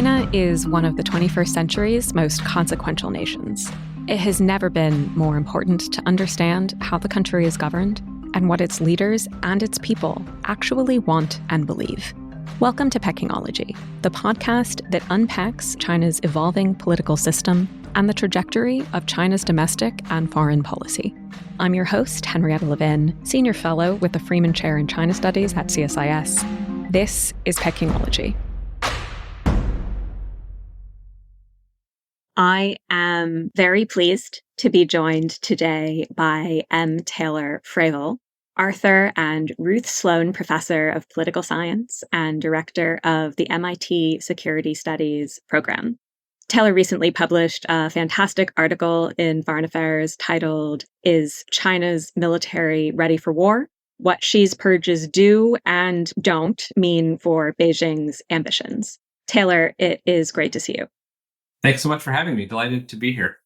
China is one of the 21st century's most consequential nations. It has never been more important to understand how the country is governed and what its leaders and its people actually want and believe. Welcome to Pecology, the podcast that unpacks China's evolving political system and the trajectory of China's domestic and foreign policy. I'm your host, Henrietta Levin, Senior Fellow with the Freeman Chair in China Studies at CSIS. This is Pecology. I am very pleased to be joined today by M. Taylor Fravel, Arthur and Ruth Sloan Professor of Political Science and Director of the MIT Security Studies Program. Taylor recently published a fantastic article in Foreign Affairs titled, "Is China's Military Ready for War? What Xi's Purges Do and Don't Mean for Beijing's Ambitions." Taylor, it is great to see you. Thanks so much for having me. Delighted to be here.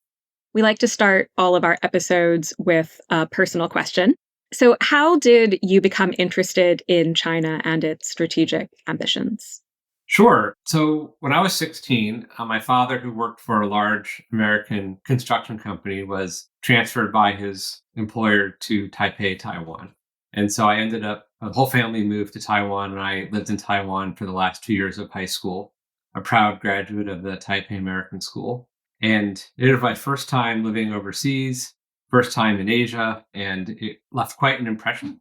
We like to start all of our episodes with a personal question. So how did you become interested in China and its strategic ambitions? Sure. So when I was 16, my father, who worked for a large American construction company, was transferred by his employer to Taipei, Taiwan. And so I ended up, the whole family moved to Taiwan, and I lived in Taiwan for the last 2 years of high school, a proud graduate of the Taipei American School. And it was my first time living overseas, first time in Asia, and it left quite an impression.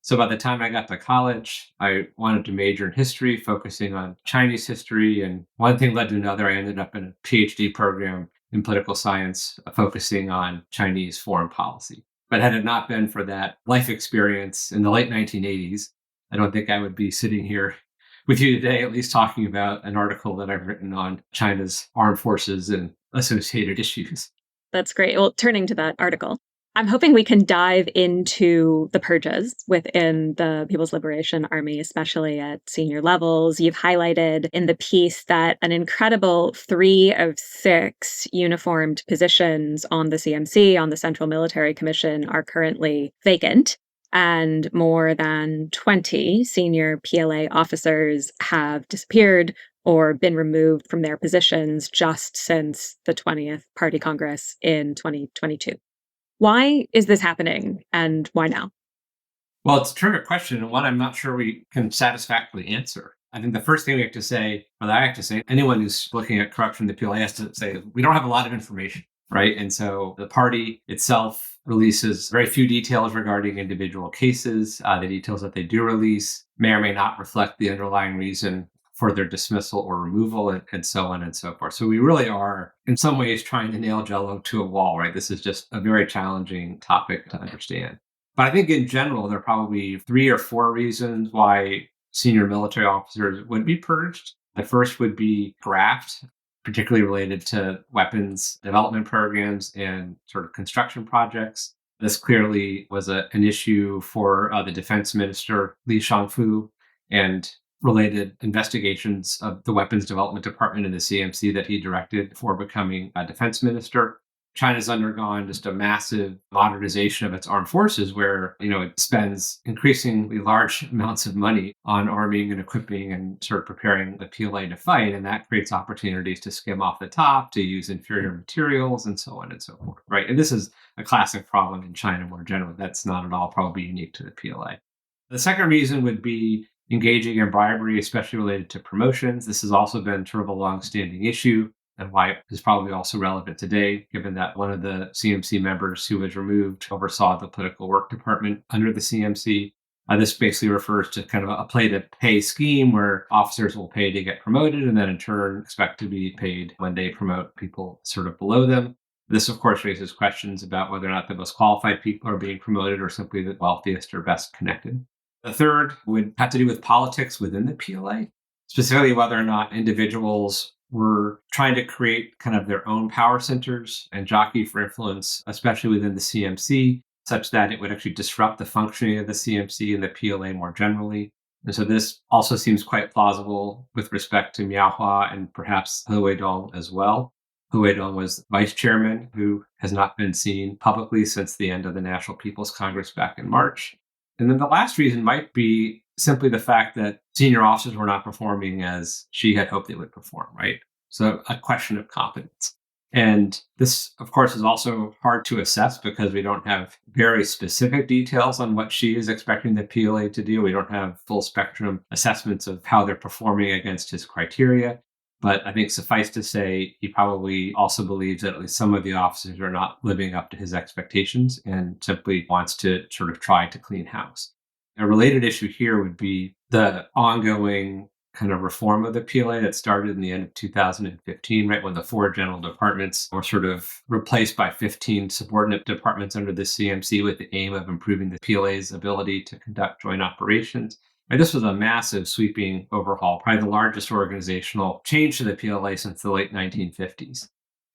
So by the time I got to college, I wanted to major in history, focusing on Chinese history. And one thing led to another. I ended up in a PhD program in political science, focusing on Chinese foreign policy. But had it not been for that life experience in the late 1980s, I don't think I would be sitting here with you today, at least talking about an article that I've written on China's armed forces and associated issues. That's great. Well, turning to that article, I'm hoping we can dive into the purges within the People's Liberation Army, especially at senior levels. You've highlighted in the piece that an incredible 3 of 6 uniformed positions on the CMC, on the Central Military Commission, are currently vacant. And more than 20 senior PLA officers have disappeared or been removed from their positions just since the 20th Party Congress in 2022. Why is this happening, and why now? Well, it's a terrific question, and one I'm not sure we can satisfactorily answer. I think the first thing we have to say, or that I have to say, anyone who's looking at corruption in the PLA has to say, we don't have a lot of information, right? And so the party itself releases very few details regarding individual cases. The details that they do release may or may not reflect the underlying reason for their dismissal or removal, and so on and so forth. So we really are, in some ways, trying to nail Jell-O to a wall, right? This is just a very challenging topic to understand. But I think in general, there are probably 3 or 4 reasons why senior military officers would be purged. The first would be graft, particularly related to weapons development programs and sort of construction projects. This clearly was an issue for the defense minister, Li Shangfu, and related investigations of the weapons development department in the CMC that he directed before becoming a defense minister. China's undergone just a massive modernization of its armed forces where, it spends increasingly large amounts of money on arming and equipping and sort of preparing the PLA to fight. And that creates opportunities to skim off the top, to use inferior materials, and so on and so forth, right? And this is a classic problem in China more generally. That's not at all probably unique to the PLA. The second reason would be engaging in bribery, especially related to promotions. This has also been sort of a long-standing issue, and why it is probably also relevant today, given that one of the CMC members who was removed oversaw the political work department under the CMC. This basically refers to kind of a pay-to-pay scheme where officers will pay to get promoted and then in turn expect to be paid when they promote people sort of below them. This, of course, raises questions about whether or not the most qualified people are being promoted or simply the wealthiest or best connected. The third would have to do with politics within the PLA, specifically whether or not individuals were trying to create kind of their own power centers and jockey for influence, especially within the CMC, such that it would actually disrupt the functioning of the CMC and the PLA more generally. And so this also seems quite plausible with respect to Miaohua and perhaps He Weidong as well. He Weidong was vice chairman who has not been seen publicly since the end of the National People's Congress back in March. And then the last reason might be simply the fact that senior officers were not performing as she had hoped they would perform, right? So a question of competence. And this, of course, is also hard to assess because we don't have very specific details on what she is expecting the PLA to do. We don't have full spectrum assessments of how they're performing against his criteria. But I think suffice to say, he probably also believes that at least some of the officers are not living up to his expectations and simply wants to sort of try to clean house. A related issue here would be the ongoing kind of reform of the PLA that started in the end of 2015, right when the four general departments were sort of replaced by 15 subordinate departments under the CMC with the aim of improving the PLA's ability to conduct joint operations. And this was a massive sweeping overhaul, probably the largest organizational change to the PLA since the late 1950s.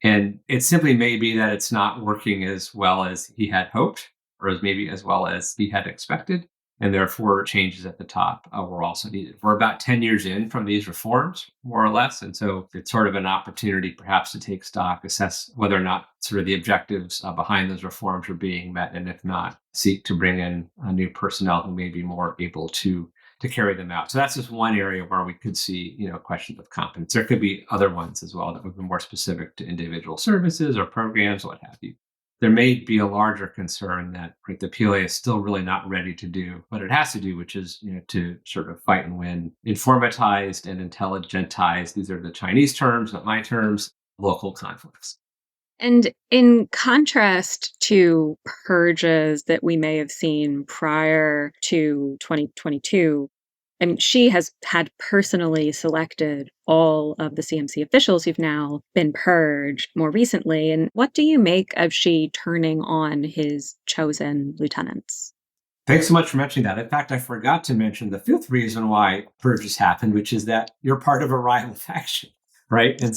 And it simply may be that it's not working as well as he had hoped, or as maybe as well as he had expected. And therefore, changes at the top were also needed. We're about 10 years in from these reforms, more or less. And so it's sort of an opportunity perhaps to take stock, assess whether or not sort of the objectives behind those reforms are being met. And if not, seek to bring in new personnel who may be more able to carry them out. So that's just one area where we could see, questions of competence. There could be other ones as well that would be more specific to individual services or programs, what have you. There may be a larger concern that the PLA is still really not ready to do what it has to do, which is to sort of fight and win informatized and intelligentized. These are the Chinese terms, not my terms. Local conflicts. And in contrast to purges that we may have seen prior to 2022, I mean, she has had personally selected all of the CMC officials who've now been purged more recently. And what do you make of she turning on his chosen lieutenants? Thanks so much for mentioning that. In fact, I forgot to mention the fifth reason why purges happened, which is that you're part of a rival faction, right? And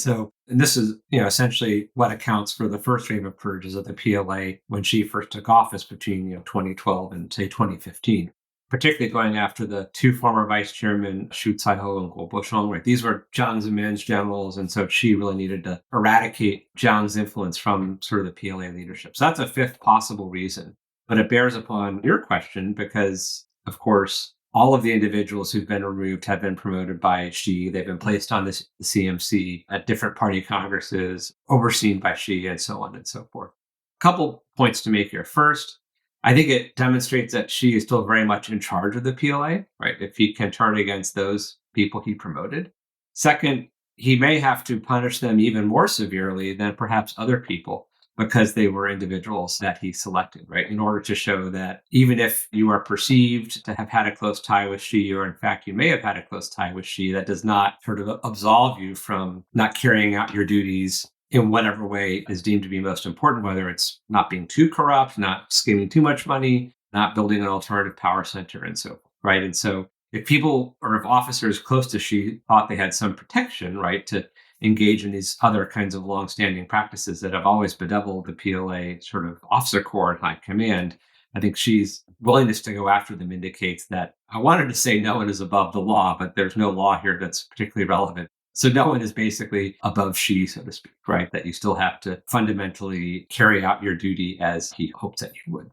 this is, essentially what accounts for the first wave of purges of the PLA when she first took office between, 2012 and say 2015, particularly going after the two former vice chairmen, Xu Caiho and Guo Boshong, right? These were Jiang Zemin's generals. And so she really needed to eradicate Jiang's influence from sort of the PLA leadership. So that's a fifth possible reason. But it bears upon your question because, of course, all of the individuals who've been removed have been promoted by Xi. They've been placed on this CMC at different party congresses, overseen by Xi, and so on and so forth. A couple points to make here. First, I think it demonstrates that Xi is still very much in charge of the PLA, right? If he can turn against those people he promoted. Second, he may have to punish them even more severely than perhaps other people because they were individuals that he selected, right? In order to show that even if you are perceived to have had a close tie with Xi, or in fact, you may have had a close tie with Xi, that does not sort of absolve you from not carrying out your duties in whatever way is deemed to be most important, whether it's not being too corrupt, not skimming too much money, not building an alternative power center, and so forth, right? And so if people or if officers close to Xi thought they had some protection, right, to engage in these other kinds of longstanding practices that have always bedeviled the PLA sort of officer corps and high command, I think Xi's willingness to go after them indicates that I wanted to say no one is above the law, but there's no law here that's particularly relevant. So no one is basically above Xi, so to speak, right? That you still have to fundamentally carry out your duty as he hopes that you would.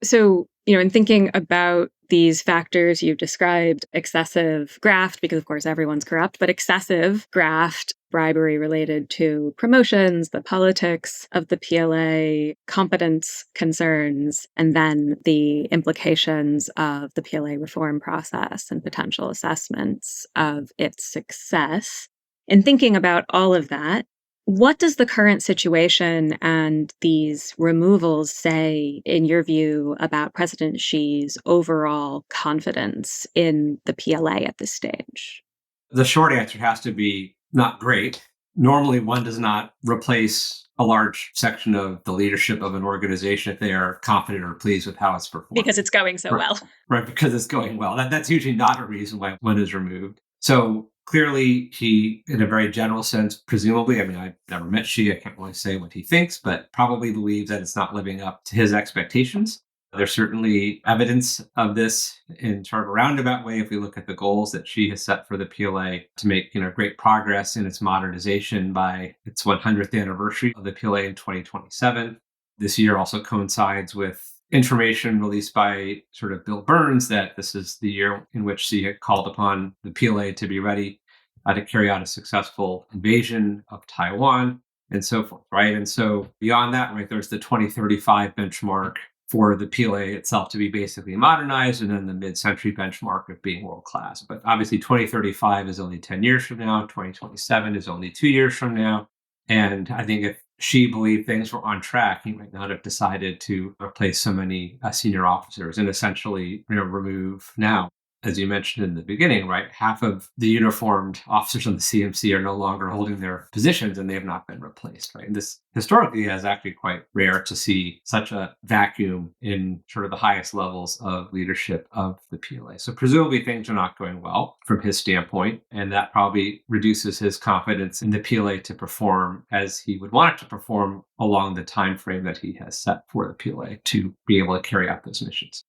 So, in thinking about these factors you've described, excessive graft, because of course everyone's corrupt, but excessive graft, bribery related to promotions, the politics of the PLA, competence concerns, and then the implications of the PLA reform process and potential assessments of its success. In thinking about all of that, what does the current situation and these removals say, in your view, about President Xi's overall confidence in the PLA at this stage? The short answer has to be not great. Normally, one does not replace a large section of the leadership of an organization if they are confident or pleased with how it's performing. Because it's going so well. Right, because it's going well. That's usually not a reason why one is removed. So clearly, he, in a very general sense, presumably, I mean, I've never met Xi, I can't really say what he thinks, but probably believes that it's not living up to his expectations. There's certainly evidence of this in sort of a roundabout way if we look at the goals that Xi has set for the PLA to make great progress in its modernization by its 100th anniversary of the PLA in 2027. This year also coincides with information released by sort of Bill Burns that this is the year in which he had called upon the PLA to be ready to carry out a successful invasion of Taiwan and so forth, right? And so beyond that, right, there's the 2035 benchmark for the PLA itself to be basically modernized, and then the mid-century benchmark of being world class. But obviously, 2035 is only 10 years from now. 2027 is only 2 years from now. And I think if Xi believed things were on track, he might not have decided to replace so many senior officers and essentially, remove now, as you mentioned in the beginning, right? Half of the uniformed officers on the CMC are no longer holding their positions and they have not been replaced, right? And this historically is actually quite rare to see such a vacuum in sort of the highest levels of leadership of the PLA. So presumably things are not going well from his standpoint, and that probably reduces his confidence in the PLA to perform as he would want it to perform along the time frame that he has set for the PLA to be able to carry out those missions.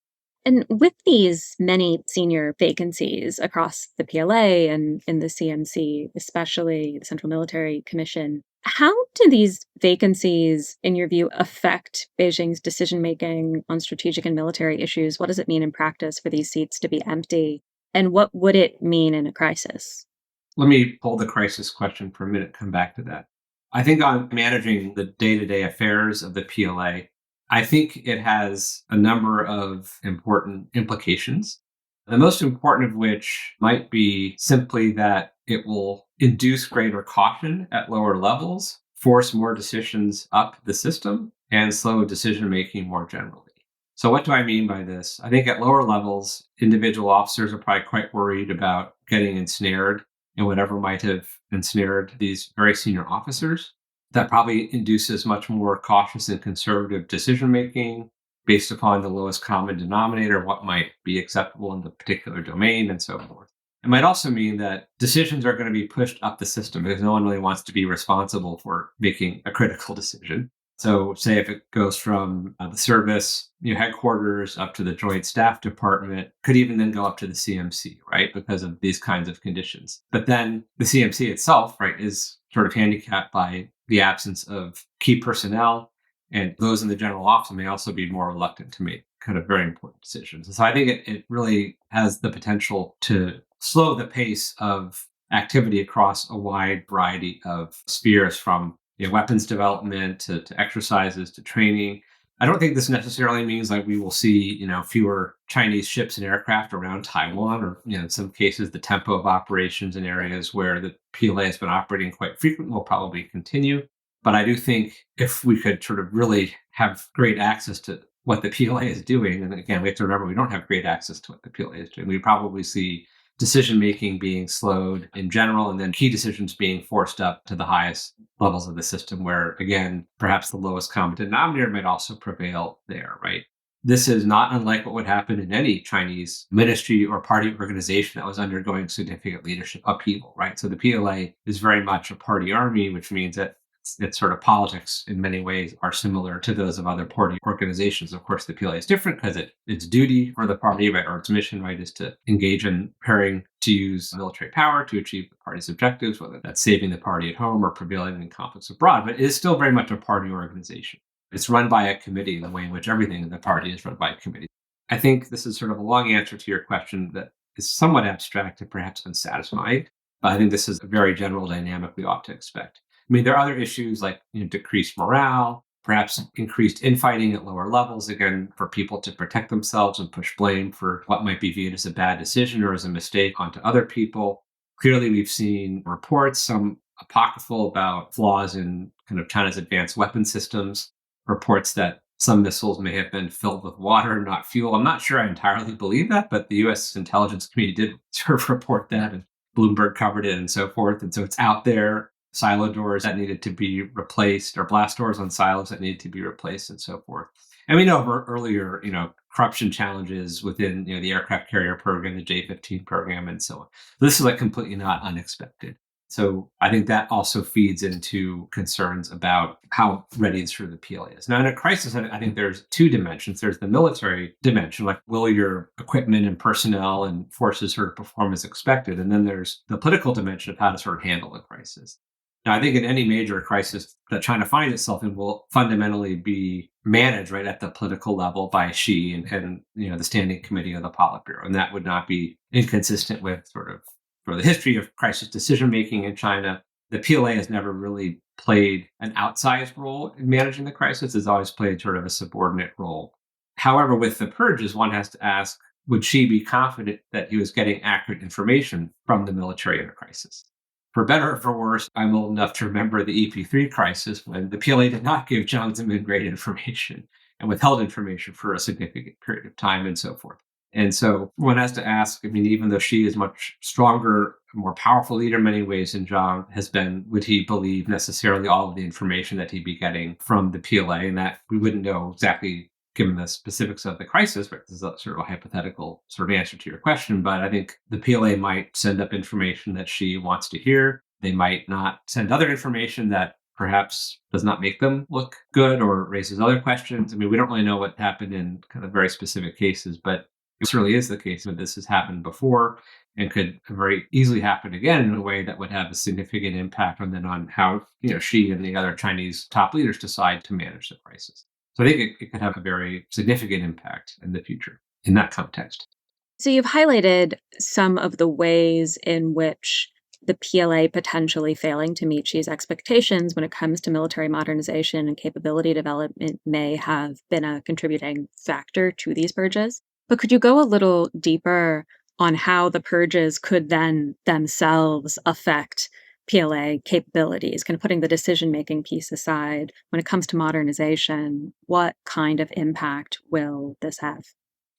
And with these many senior vacancies across the PLA and in the CMC, especially the Central Military Commission, how do these vacancies, in your view, affect Beijing's decision making on strategic and military issues? What does it mean in practice for these seats to be empty? And what would it mean in a crisis? Let me pull the crisis question for a minute, come back to that. I think on managing the day to day affairs of the PLA, I think it has a number of important implications. The most important of which might be simply that it will induce greater caution at lower levels, force more decisions up the system, and slow decision making more generally. So, what do I mean by this? I think at lower levels, individual officers are probably quite worried about getting ensnared in whatever might have ensnared these very senior officers. That probably induces much more cautious and conservative decision making based upon the lowest common denominator, what might be acceptable in the particular domain, and so forth. It might also mean that decisions are going to be pushed up the system because no one really wants to be responsible for making a critical decision. So, say if it goes from the service headquarters up to the Joint Staff Department, could even then go up to the CMC, right? Because of these kinds of conditions. But then the CMC itself, right, is sort of handicapped by the absence of key personnel, and those in the general office may also be more reluctant to make kind of very important decisions. And so I think it really has the potential to slow the pace of activity across a wide variety of spheres, from weapons development to exercises to training. I don't think this necessarily means like we will see fewer Chinese ships and aircraft around Taiwan, or in some cases the tempo of operations in areas where the PLA has been operating quite frequently will probably continue. But I do think if we could sort of really have great access to what the PLA is doing, and again, we have to remember we don't have great access to what the PLA is doing, we probably see decision making being slowed in general, and then key decisions being forced up to the highest levels of the system, where again, perhaps the lowest common denominator might also prevail there, right? This is not unlike what would happen in any Chinese ministry or party organization that was undergoing significant leadership upheaval, right? So the PLA is very much a party army, which means that its sort of politics in many ways are similar to those of other party organizations. Of course, the PLA is different because its duty for the party, right, or its mission, right, is to engage in preparing to use military power to achieve the party's objectives, whether that's saving the party at home or prevailing in conflicts abroad. But it is still very much a party organization. It's run by a committee in the way in which everything in the party is run by a committee. I think this is sort of a long answer to your question that is somewhat abstract and perhaps unsatisfying. But I think this is a very general dynamic we ought to expect. I mean, there are other issues like decreased morale, perhaps increased infighting at lower levels, again, for people to protect themselves and push blame for what might be viewed as a bad decision or as a mistake onto other people. Clearly, we've seen reports, some apocryphal, about flaws in kind of China's advanced weapon systems, reports that some missiles may have been filled with water, not fuel. I'm not sure I entirely believe that, but the US intelligence community did sort of report that, and Bloomberg covered it and so forth. And so it's out there. Silo doors that needed to be replaced, or blast doors on silos that needed to be replaced, and so forth. And we know earlier, corruption challenges within, the aircraft carrier program, the J-15 program, and so on. This is like completely not unexpected. So I think that also feeds into concerns about how ready the PLA is. Now, in a crisis, I think there's two dimensions. There's the military dimension, like will your equipment and personnel and forces sort of perform as expected? And then there's the political dimension of how to sort of handle the crisis. Now, I think in any major crisis that China finds itself in will fundamentally be managed right at the political level by Xi and the Standing Committee of the Politburo, and that would not be inconsistent with sort of for the history of crisis decision making in China. The PLA has never really played an outsized role in managing the crisis; it's always played sort of a subordinate role. However, with the purges, one has to ask: would Xi be confident that he was getting accurate information from the military in a crisis? For better or for worse, I'm old enough to remember the EP3 crisis when the PLA did not give Jiang Zemin great information and withheld information for a significant period of time and so forth. And so one has to ask, I mean, even though Xi is much stronger, more powerful leader in many ways than Jiang has been, would he believe necessarily all of the information that he'd be getting from the PLA? And that we wouldn't know exactly given the specifics of the crisis, but this is a sort of a hypothetical sort of answer to your question. But I think the PLA might send up information that Xi wants to hear. They might not send other information that perhaps does not make them look good or raises other questions. I mean, we don't really know what happened in kind of very specific cases, but it certainly is the case that this has happened before and could very easily happen again in a way that would have a significant impact on how Xi and the other Chinese top leaders decide to manage the crisis. So I think it could have a very significant impact in the future in that context. So you've highlighted some of the ways in which the PLA potentially failing to meet Xi's expectations when it comes to military modernization and capability development may have been a contributing factor to these purges. But could you go a little deeper on how the purges could then themselves affect PLA capabilities, kind of putting the decision making piece aside when it comes to modernization? What kind of impact will this have?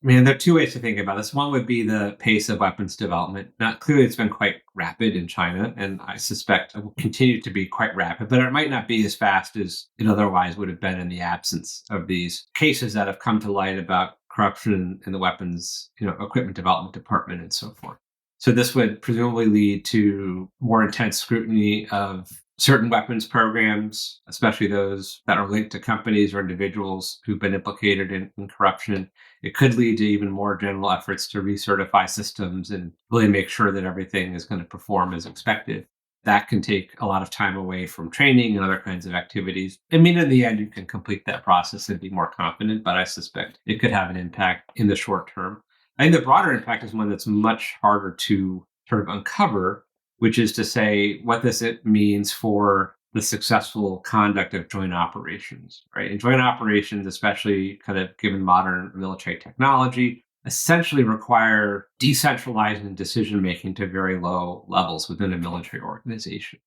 I mean, there are two ways to think about this. One would be the pace of weapons development. Now, clearly, it's been quite rapid in China, and I suspect it will continue to be quite rapid, but it might not be as fast as it otherwise would have been in the absence of these cases that have come to light about corruption in the weapons, equipment development department and so forth. So this would presumably lead to more intense scrutiny of certain weapons programs, especially those that are linked to companies or individuals who've been implicated in corruption. It could lead to even more general efforts to recertify systems and really make sure that everything is going to perform as expected. That can take a lot of time away from training and other kinds of activities. I mean, in the end, you can complete that process and be more confident, but I suspect it could have an impact in the short term. I think the broader impact is one that's much harder to sort of uncover, which is to say what this it means for the successful conduct of joint operations, right? And joint operations, especially kind of given modern military technology, essentially require decentralizing decision making to very low levels within a military organization.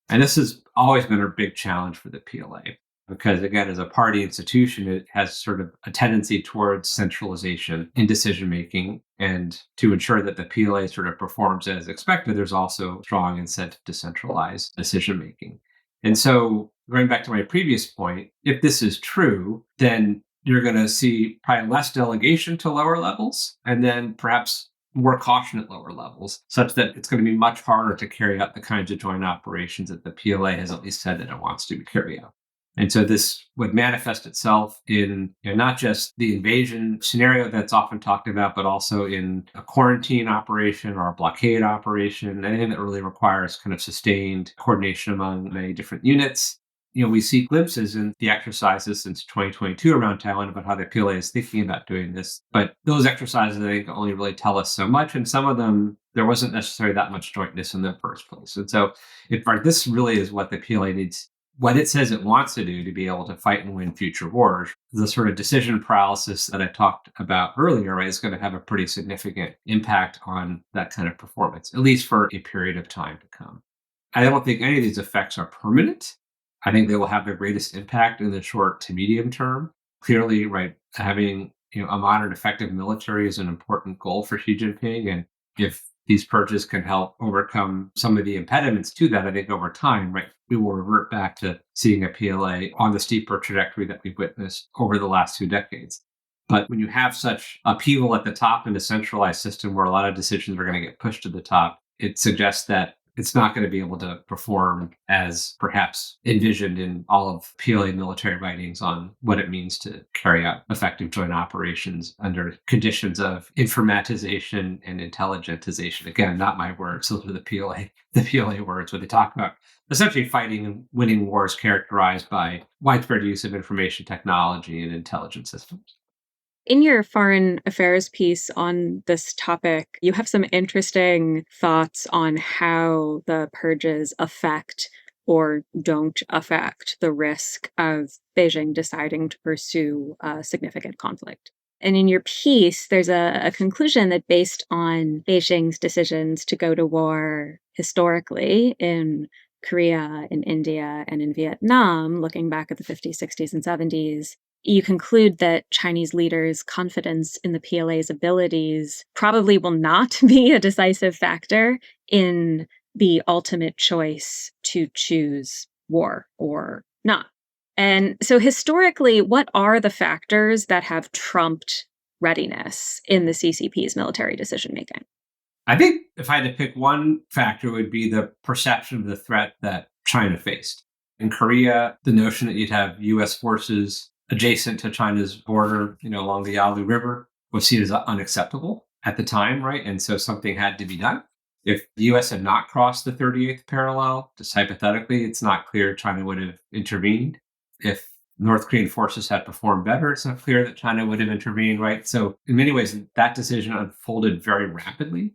And this has always been a big challenge for the PLA because, again, as a party institution, it has sort of a tendency towards centralization in decision making. And to ensure that the PLA sort of performs as expected, there's also strong incentive to centralize decision making. And so, going back to my previous point, if this is true, then you're going to see probably less delegation to lower levels and then perhaps more caution at lower levels, such that it's going to be much harder to carry out the kinds of joint operations that the PLA has at least said that it wants to carry out. And so this would manifest itself in not just the invasion scenario that's often talked about, but also in a quarantine operation or a blockade operation, anything that really requires kind of sustained coordination among many different units. We see glimpses in the exercises since 2022 around Taiwan about how the PLA is thinking about doing this. But those exercises, I think, only really tell us so much. And some of them, there wasn't necessarily that much jointness in the first place. And so if this really is what the PLA needs, what it says it wants to do to be able to fight and win future wars, the sort of decision paralysis that I talked about earlier, right, is going to have a pretty significant impact on that kind of performance, at least for a period of time to come. I don't think any of these effects are permanent. I think they will have the greatest impact in the short to medium term. Clearly, right, having a modern, effective military is an important goal for Xi Jinping, and if these purges can help overcome some of the impediments to that, I think over time, right, we will revert back to seeing a PLA on the steeper trajectory that we've witnessed over the last 2 decades. But when you have such upheaval at the top in a centralized system where a lot of decisions are going to get pushed to the top, it suggests that it's not going to be able to perform as perhaps envisioned in all of PLA military writings on what it means to carry out effective joint operations under conditions of informatization and intelligentization. Again, not my words; those are the PLA words, where they talk about essentially fighting and winning wars characterized by widespread use of information technology and intelligence systems. In your foreign affairs piece on this topic, you have some interesting thoughts on how the purges affect or don't affect the risk of Beijing deciding to pursue a significant conflict. And in your piece, there's a conclusion that based on Beijing's decisions to go to war historically in Korea, in India, and in Vietnam, looking back at the 50s, 60s, and 70s, you conclude that Chinese leaders' confidence in the PLA's abilities probably will not be a decisive factor in the ultimate choice to choose war or not. And so, historically, what are the factors that have trumped readiness in the CCP's military decision making? I think if I had to pick one factor, it would be the perception of the threat that China faced. In Korea, the notion that you'd have US forces adjacent to China's border, along the Yalu River was seen as unacceptable at the time, right? And so something had to be done. If the US had not crossed the 38th parallel, just hypothetically, it's not clear China would have intervened. If North Korean forces had performed better, it's not clear that China would have intervened, right? So, in many ways, that decision unfolded very rapidly.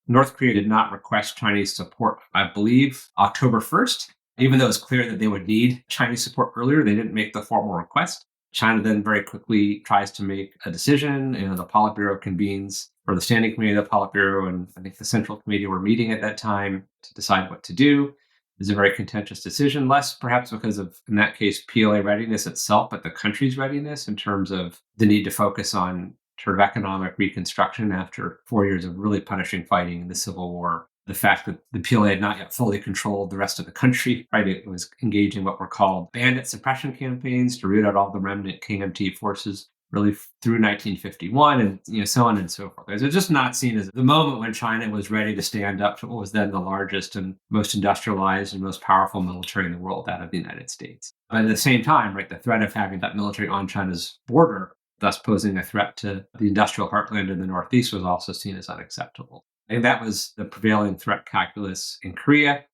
North Korea did not request Chinese support, I believe, October 1st. Even though it's clear that they would need Chinese support earlier, they didn't make the formal request. China then very quickly tries to make a decision. The Politburo convenes, or the Standing Committee of the Politburo, and I think the Central Committee were meeting at that time to decide what to do. It's a very contentious decision, less perhaps because of, in that case, PLA readiness itself, but the country's readiness in terms of the need to focus on sort of economic reconstruction after 4 years of really punishing fighting in the Civil War. The fact that the PLA had not yet fully controlled the rest of the country, right? It was engaging what were called bandit suppression campaigns to root out all the remnant KMT forces really through 1951, and so on and so forth. It was just not seen as the moment when China was ready to stand up to what was then the largest and most industrialized and most powerful military in the world, that of the United States. But at the same time, right, the threat of having that military on China's border, thus posing a threat to the industrial heartland in the Northeast, was also seen as unacceptable. And that was the prevailing threat calculus in Korea.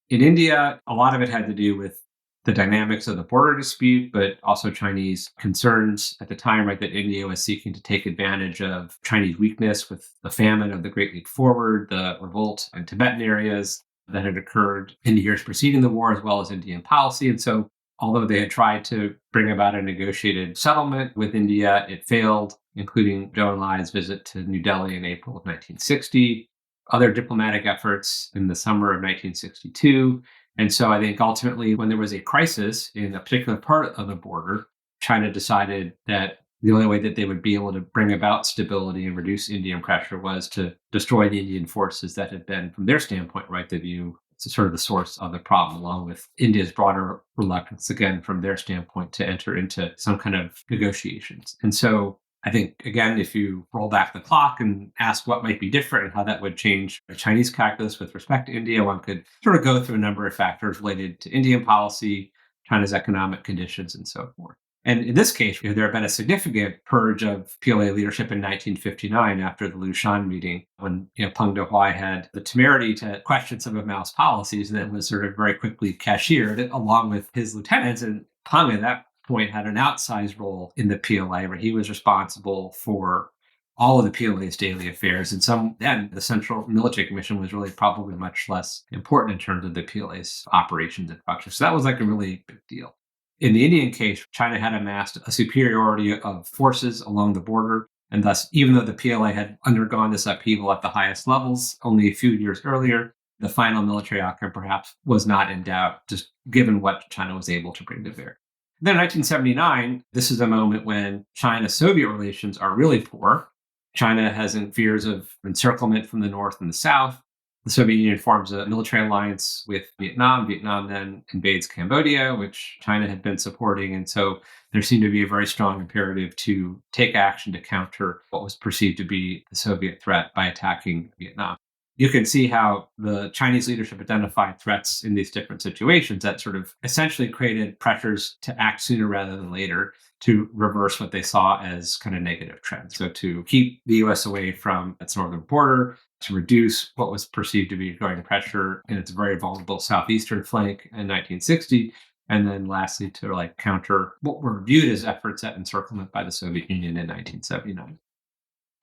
In India, a lot of it had to do with the dynamics of the border dispute, but also Chinese concerns at the time, right, that India was seeking to take advantage of Chinese weakness with the famine of the Great Leap Forward, the revolt in Tibetan areas that had occurred in the years preceding the war, as well as Indian policy. And so, although they had tried to bring about a negotiated settlement with India, it failed, including Zhou Enlai's visit to New Delhi in April of 1960, other diplomatic efforts in the summer of 1962. And so I think ultimately, when there was a crisis in a particular part of the border, China decided that the only way that they would be able to bring about stability and reduce Indian pressure was to destroy the Indian forces that had been, from their standpoint, right, the view, it's sort of the source of the problem, along with India's broader reluctance, again, from their standpoint, to enter into some kind of negotiations. And so I think, again, if you roll back the clock and ask what might be different and how that would change the Chinese calculus with respect to India, one could sort of go through a number of factors related to Indian policy, China's economic conditions, and so forth. And in this case, there had been a significant purge of PLA leadership in 1959 after the Lushan meeting, when Peng Dehuai had the temerity to question some of Mao's policies, and then was sort of very quickly cashiered along with his lieutenants. And Peng, at that point, had an outsized role in the PLA, where he was responsible for all of the PLA's daily affairs. And the Central Military Commission was really probably much less important in terms of the PLA's operations and function. So that was like a really big deal. In the Indian case, China had amassed a superiority of forces along the border. And thus, even though the PLA had undergone this upheaval at the highest levels only a few years earlier, the final military outcome perhaps was not in doubt, just given what China was able to bring to bear. Then in 1979, this is a moment when China-Soviet relations are really poor. China has fears of encirclement from the north and the south. The Soviet Union forms a military alliance with Vietnam. Vietnam then invades Cambodia, which China had been supporting. And so there seemed to be a very strong imperative to take action to counter what was perceived to be the Soviet threat by attacking Vietnam. you can see how the Chinese leadership identified threats in these different situations that sort of essentially created pressures to act sooner rather than later to reverse what they saw as kind of negative trends. So to keep the US away from its northern border, to reduce what was perceived to be growing pressure in its very vulnerable southeastern flank in 1960. And then lastly, to like counter what were viewed as efforts at encirclement by the Soviet Union in 1979.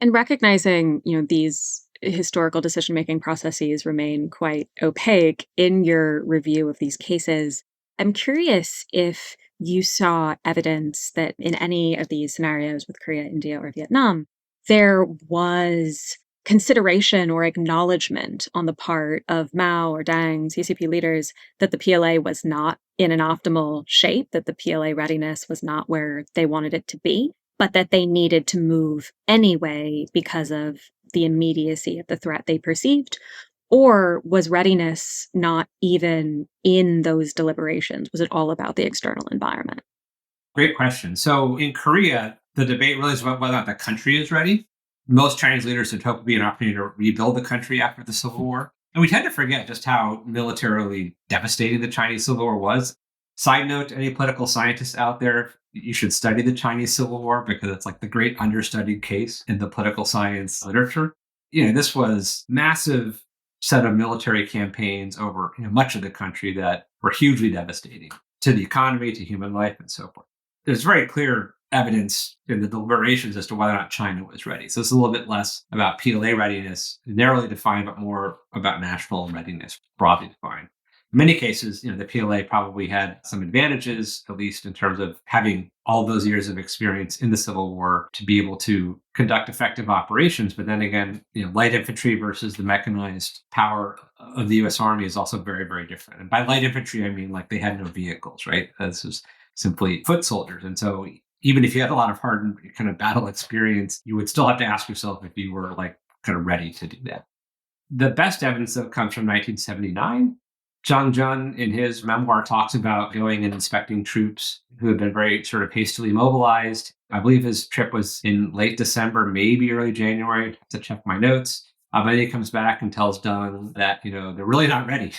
And recognizing, these historical decision-making processes remain quite opaque in your review of these cases, I'm curious if you saw evidence that in any of these scenarios with Korea, India, or Vietnam, there was consideration or acknowledgement on the part of Mao or Deng, CCP leaders, that the PLA was not in an optimal shape, that the PLA readiness was not where they wanted it to be, but that they needed to move anyway because of the immediacy of the threat they perceived? Or was readiness not even in those deliberations? Was it all about the external environment? Great question. So in Korea, the debate really is about whether or not the country is ready. Most Chinese leaders had hoped to be an opportunity to rebuild the country after the Civil War. And we tend to forget just how militarily devastating the Chinese Civil War was. Side note to any political scientists out there, you should study the Chinese Civil War because it's like the great understudied case in the political science literature. This was massive set of military campaigns over much of the country that were hugely devastating to the economy, to human life, and so forth. There's very clear evidence in the deliberations as to whether or not China was ready. So it's a little bit less about PLA readiness, narrowly defined, but more about national readiness, broadly defined. In many cases, the PLA probably had some advantages, at least in terms of having all those years of experience in the Civil War to be able to conduct effective operations. But then again, light infantry versus the mechanized power of the U.S. Army is also very, very different. And by light infantry, I mean like they had no vehicles, right? This was simply foot soldiers. And so even if you had a lot of hardened kind of battle experience, you would still have to ask yourself if you were like kind of ready to do that. The best evidence that comes from 1979. Zhang Jun, in his memoir, talks about going and inspecting troops who had been very sort of hastily mobilized. I believe his trip was in late December, maybe early January. I have to check my notes. But then he comes back and tells Deng that, they're really not ready.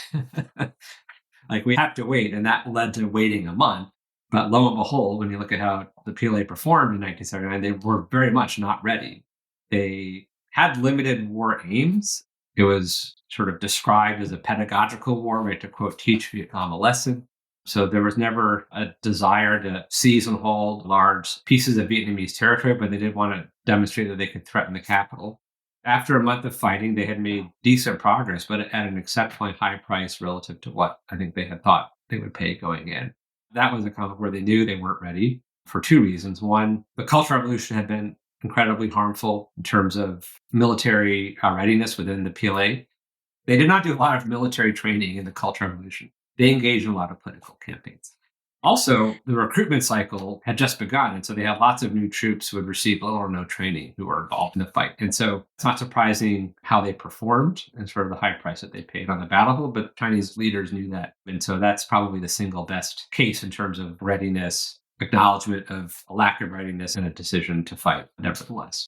Like we have to wait. And that led to waiting a month. But lo and behold, when you look at how the PLA performed in 1979, they were very much not ready. They had limited war aims. It was sort of described as a pedagogical war, right, to quote, teach Vietnam a lesson. So there was never a desire to seize and hold large pieces of Vietnamese territory, but they did want to demonstrate that they could threaten the capital. After a month of fighting, they had made decent progress, but at an exceptionally high price relative to what I think they had thought they would pay going in. That was a conflict where they knew they weren't ready for two reasons. One, the Cultural Revolution had been incredibly harmful in terms of military readiness within the PLA. They did not do a lot of military training in the Cultural Revolution. They engaged in a lot of political campaigns. Also, the recruitment cycle had just begun. And so they had lots of new troops who had received little or no training who were involved in the fight. And so it's not surprising how they performed and sort of the high price that they paid on the battlefield, but Chinese leaders knew that. And so that's probably the single best case in terms of readiness, acknowledgement of a lack of readiness, and a decision to fight, nevertheless.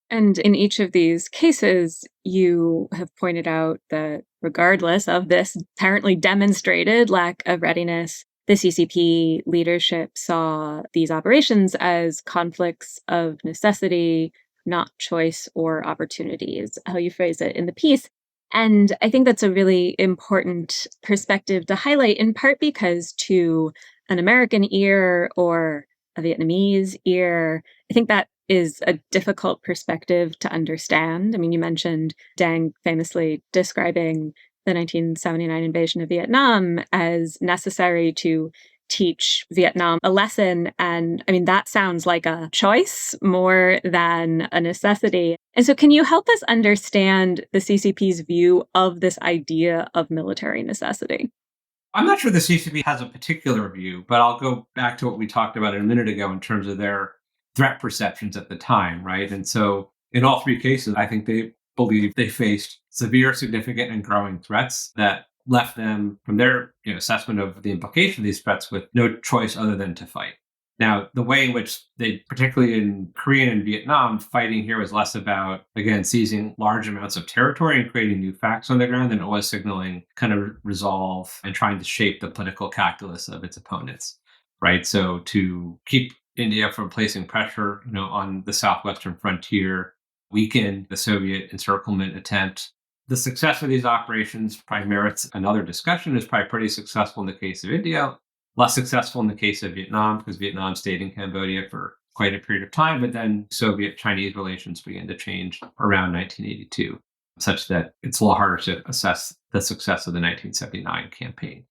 And in each of these cases, you have pointed out that regardless of this apparently demonstrated lack of readiness, the CCP leadership saw these operations as conflicts of necessity, not choice or opportunity, is how you phrase it in the piece. And I think that's a really important perspective to highlight, in part because to an American ear or a Vietnamese ear, I think that is a difficult perspective to understand. I mean, you mentioned Deng famously describing the 1979 invasion of Vietnam as necessary to teach Vietnam a lesson. And I mean, that sounds like a choice more than a necessity. And so, can you help us understand the CCP's view of this idea of military necessity? I'm not sure the CCP has a particular view, but I'll go back to what we talked about a minute ago in terms of their threat perceptions at the time, right? And so in all three cases, I think they believe they faced severe, significant, and growing threats that left them, from their assessment of the implication of these threats, with no choice other than to fight. Now, the way in which they, particularly in Korea and Vietnam, fighting here was less about, again, seizing large amounts of territory and creating new facts on the ground than it was signaling kind of resolve and trying to shape the political calculus of its opponents, right? So to keep India from placing pressure, on the southwestern frontier, weaken the Soviet encirclement attempt. The success of these operations probably merits another discussion. Is probably pretty successful in the case of India, less successful in the case of Vietnam, because Vietnam stayed in Cambodia for quite a period of time, but then Soviet-Chinese relations began to change around 1982, such that it's a little harder to assess the success of the 1979 campaign.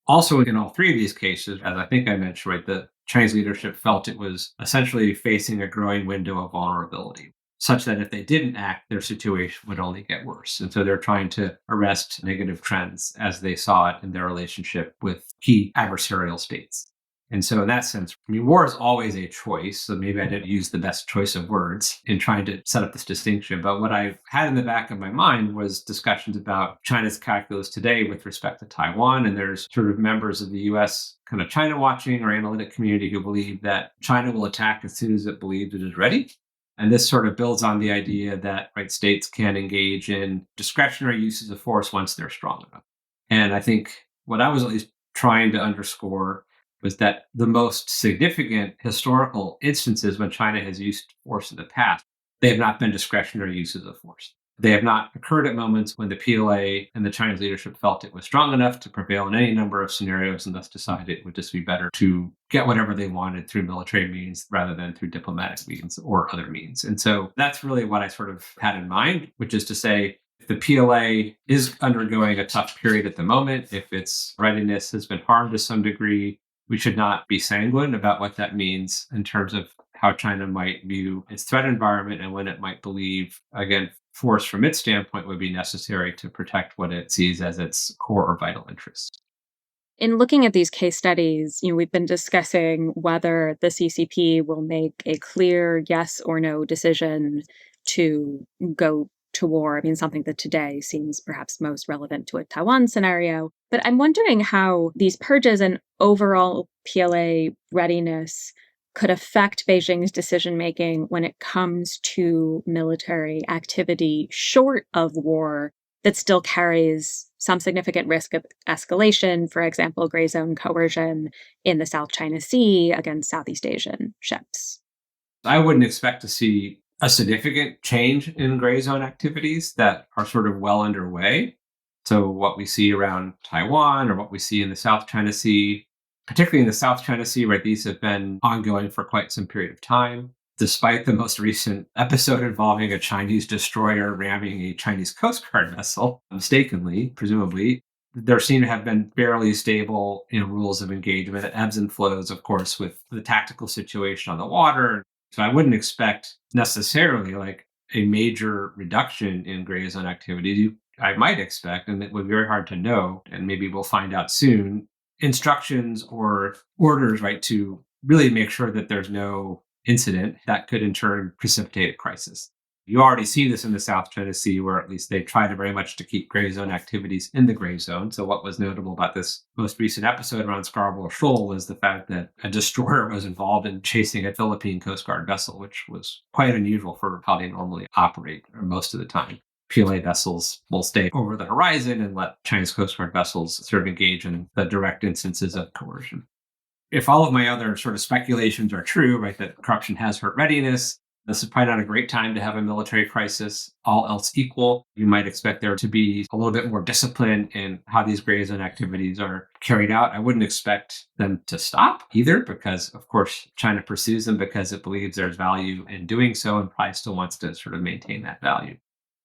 Also, in all three of these cases, as I think I mentioned, right, the Chinese leadership felt it was essentially facing a growing window of vulnerability, such that if they didn't act, their situation would only get worse. And so they're trying to arrest negative trends as they saw it in their relationship with key adversarial states. And so, in that sense, war is always a choice. So maybe I didn't use the best choice of words in trying to set up this distinction. But what I had in the back of my mind was discussions about China's calculus today with respect to Taiwan. And there's sort of members of the US kind of China watching or analytic community who believe that China will attack as soon as it believes it is ready. And this sort of builds on the idea that, right, states can engage in discretionary uses of force once they're strong enough. And I think what I was at least trying to underscore was that the most significant historical instances when China has used force in the past, they have not been discretionary uses of force. They have not occurred at moments when the PLA and the Chinese leadership felt it was strong enough to prevail in any number of scenarios and thus decided it would just be better to get whatever they wanted through military means rather than through diplomatic means or other means. And so that's really what I sort of had in mind, which is to say, if the PLA is undergoing a tough period at the moment, if its readiness has been harmed to some degree, we should not be sanguine about what that means in terms of how China might view its threat environment and when it might believe, again, force from its standpoint would be necessary to protect what it sees as its core or vital interests. In looking at these case studies, we've been discussing whether the CCP will make a clear yes or no decision to go to war. I mean, something that today seems perhaps most relevant to a Taiwan scenario. But I'm wondering how these purges and overall PLA readiness could affect Beijing's decision making when it comes to military activity short of war that still carries some significant risk of escalation, for example, gray zone coercion in the South China Sea against Southeast Asian ships. I wouldn't expect to see a significant change in gray zone activities that are sort of well underway. So, what we see around Taiwan or what we see in the South China Sea, particularly in the South China Sea, right, these have been ongoing for quite some period of time. Despite the most recent episode involving a Chinese destroyer ramming a Chinese Coast Guard vessel, mistakenly, presumably, there seem to have been fairly stable rules of engagement. It ebbs and flows, of course, with the tactical situation on the water. So I wouldn't expect necessarily like a major reduction in gray zone activity. I might expect, and it would be very hard to know, and maybe we'll find out soon, instructions or orders, right, to really make sure that there's no incident that could in turn precipitate a crisis. You already see this in the South China Sea, where at least they try to very much to keep gray zone activities in the gray zone. So what was notable about this most recent episode around Scarborough Shoal was the fact that a destroyer was involved in chasing a Philippine Coast Guard vessel, which was quite unusual for how they normally operate most of the time. PLA vessels will stay over the horizon and let Chinese Coast Guard vessels sort of engage in the direct instances of coercion. If all of my other sort of speculations are true, right, that corruption has hurt readiness, this is probably not a great time to have a military crisis. All else equal, you might expect there to be a little bit more discipline in how these gray zone activities are carried out. I wouldn't expect them to stop either, because of course China pursues them because it believes there's value in doing so and probably still wants to sort of maintain that value.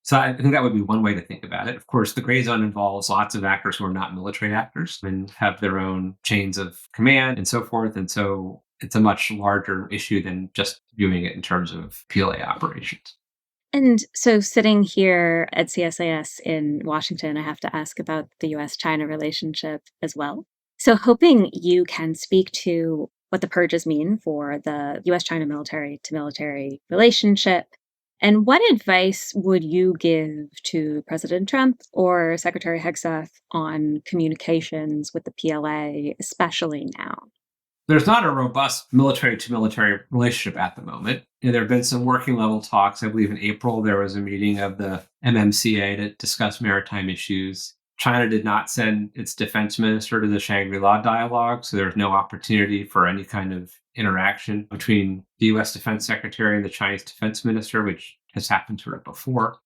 So I think that would be one way to think about it. Of course, the gray zone involves lots of actors who are not military actors and have their own chains of command and so forth. And so it's a much larger issue than just viewing it in terms of PLA operations. And so, sitting here at CSIS in Washington, I have to ask about the US China relationship as well. So, hoping you can speak to what the purges mean for the US China military to military relationship. And what advice would you give to President Trump or Secretary Hegseth on communications with the PLA, especially now? There's not a robust military-to-military relationship at the moment. There have been some working level talks. I believe in April, there was a meeting of the MMCA to discuss maritime issues. China did not send its defense minister to the Shangri-La dialogue, so there's no opportunity for any kind of interaction between the U.S. Defense Secretary and the Chinese defense minister, which has happened sort of before.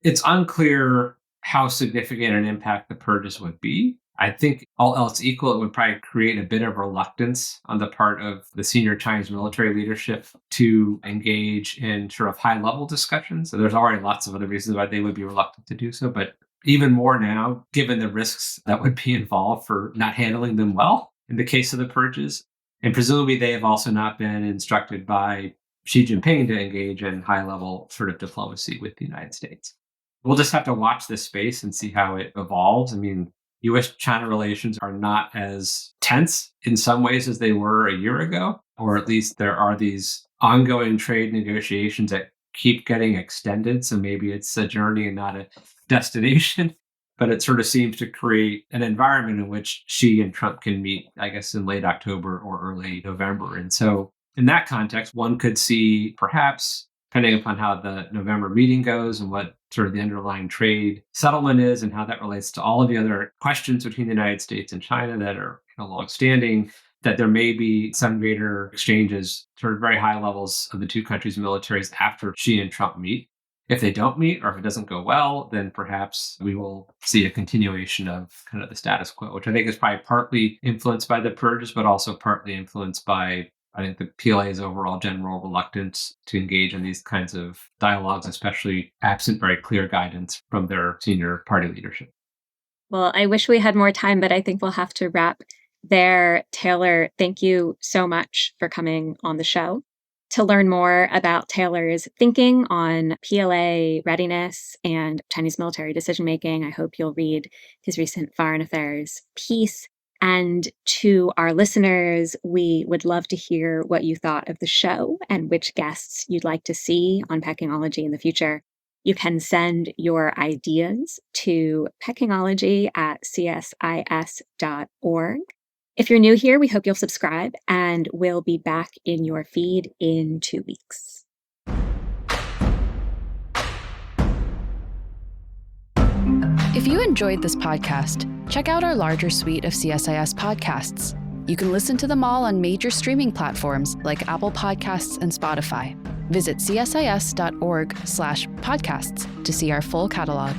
It's unclear how significant an impact the purges would be. I think all else equal, it would probably create a bit of reluctance on the part of the senior Chinese military leadership to engage in sort of high-level discussions. So there's already lots of other reasons why they would be reluctant to do so, but even more now, given the risks that would be involved for not handling them well in the case of the purges. And presumably they have also not been instructed by Xi Jinping to engage in high-level sort of diplomacy with the United States. We'll just have to watch this space and see how it evolves. I mean, U.S.-China relations are not as tense in some ways as they were a year ago, or at least there are these ongoing trade negotiations that keep getting extended. So maybe it's a journey and not a destination, but it sort of seems to create an environment in which Xi and Trump can meet, I guess, in late October or early November. And so in that context, one could see perhaps, depending upon how the November meeting goes and what sort of the underlying trade settlement is and how that relates to all of the other questions between the United States and China that are longstanding, that there may be some greater exchanges, sort of very high levels of the two countries' militaries after Xi and Trump meet. If they don't meet, or if it doesn't go well, then perhaps we will see a continuation of kind of the status quo, which I think is probably partly influenced by the purges, but also partly influenced by, I think, the PLA's overall general reluctance to engage in these kinds of dialogues, especially absent very clear guidance from their senior party leadership. Well, I wish we had more time, but I think we'll have to wrap there. Taylor, thank you so much for coming on the show. To learn more about Taylor's thinking on PLA readiness and Chinese military decision-making, I hope you'll read his recent Foreign Affairs piece. And to our listeners, we would love to hear what you thought of the show and which guests you'd like to see on Pecology in the future. You can send your ideas to pecology@csis.org. If you're new here, we hope you'll subscribe, and we'll be back in your feed in 2 weeks. If you enjoyed this podcast, check out our larger suite of CSIS podcasts. You can listen to them all on major streaming platforms like Apple Podcasts and Spotify. Visit csis.org/podcasts to see our full catalog.